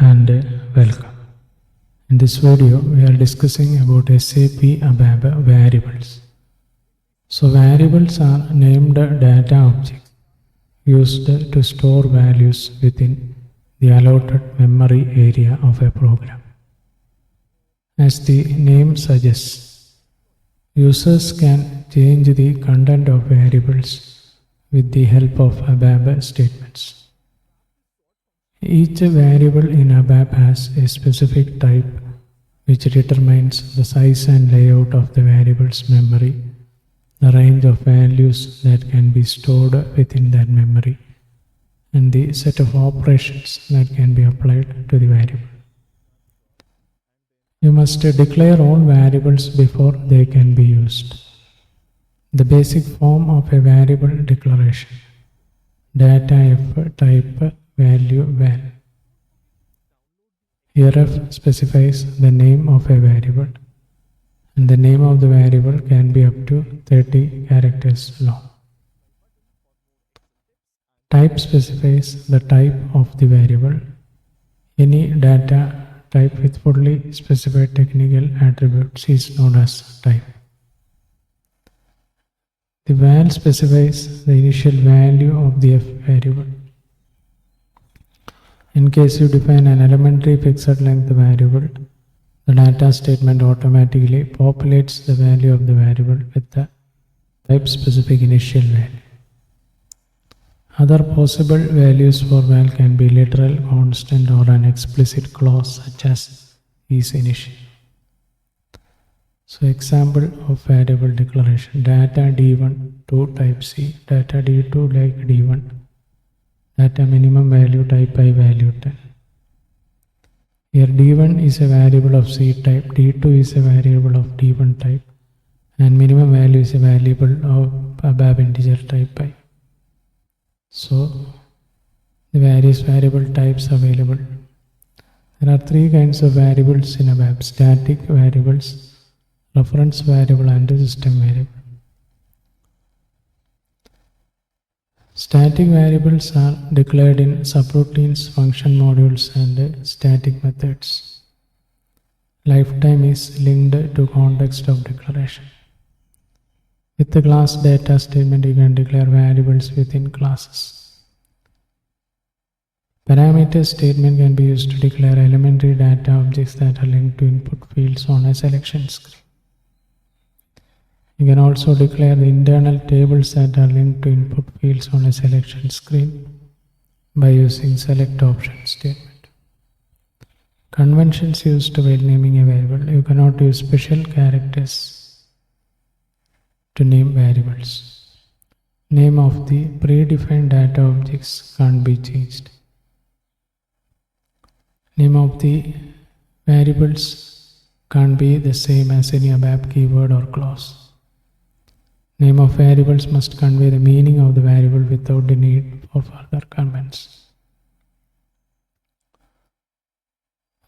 and welcome. In this video, we are discussing about SAP ABAP Variables. So variables are named data objects used to store values within the allotted memory area of a program. As the name suggests, users can change the content of variables with the help of ABAP statements. Each variable in ABAP has a specific type which determines the size and layout of the variable's memory, the range of values that can be stored within that memory, and the set of operations that can be applied to the variable. You must declare all variables before they can be used. The basic form of a variable declaration: data f type value val. Here f specifies the name of a variable, and the name of the variable can be up to 30 characters long. Type specifies the type of the variable. Any data type with fully specified technical attributes is known as type. The val specifies the initial value of the f variable. In case you define an elementary fixed length variable, the data statement automatically populates the value of the variable with the type-specific initial value. Other possible values for val can be literal, constant, or an explicit clause such as is initial. So example of variable declaration: data d1 to type C, data d2 like d1, data minimum value type I value 10. Here d1 is a variable of C type, d2 is a variable of d1 type, and minimum value is a variable of ABAP integer type I. So the various variable types available. There are three kinds of variables in ABAP: static variables, reference variable, and system variable. Static variables are declared in subroutines, function modules, and static methods. Lifetime is linked to context of declaration. With the class data statement, you can declare variables within classes. Parameter statement can be used to declare elementary data objects that are linked to input fields on a selection screen. You can also declare the internal tables that are linked to input fields on a selection screen by using select option statement. Conventions used while naming a variable: you cannot use special characters to name variables. Name of the predefined data objects can't be changed. Name of the variables can't be the same as any ABAP keyword or clause. Name of variables must convey the meaning of the variable without the need for further comments.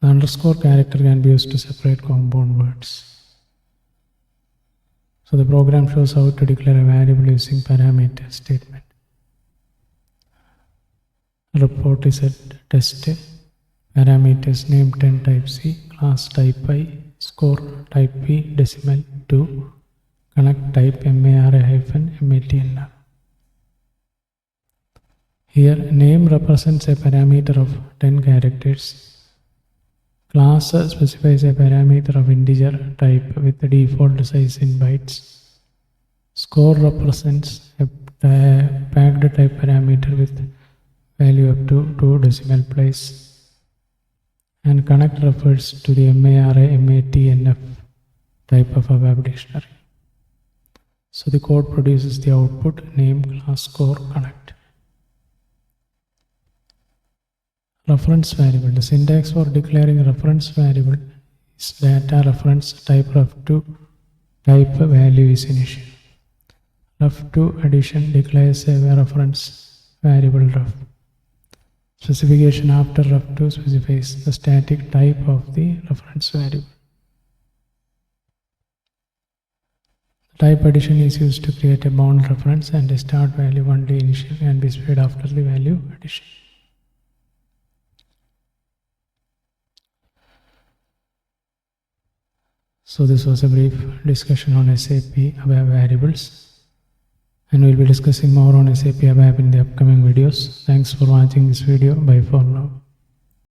The underscore character can be used to separate compound words. So the program shows how to declare a variable using parameter statement. Report is at test. Parameters: name 10 type C, class type I, score type P, decimal 2, connect type MARA-MATNR. Here name represents a parameter of 10 characters. Class specifies a parameter of integer type with the default size in bytes. Score represents a packed type parameter with value up to 2 decimal place. And connect refers to the MARA-MATNF type of ABAP dictionary. So the code produces the output: name, class, score, connect. Reference variable. The syntax for declaring a reference variable is data reference type ref2 type value is initial. Ref2 addition declares a reference variable ref. Specification after ref2 specifies the static type of the reference variable. Type addition is used to create a bound reference, and a start value only initial can be specified after the value addition. So this was a brief discussion on SAP ABAP Variables, and we'll be discussing more on SAP ABAP in the upcoming videos. Thanks for watching this video. Bye for now.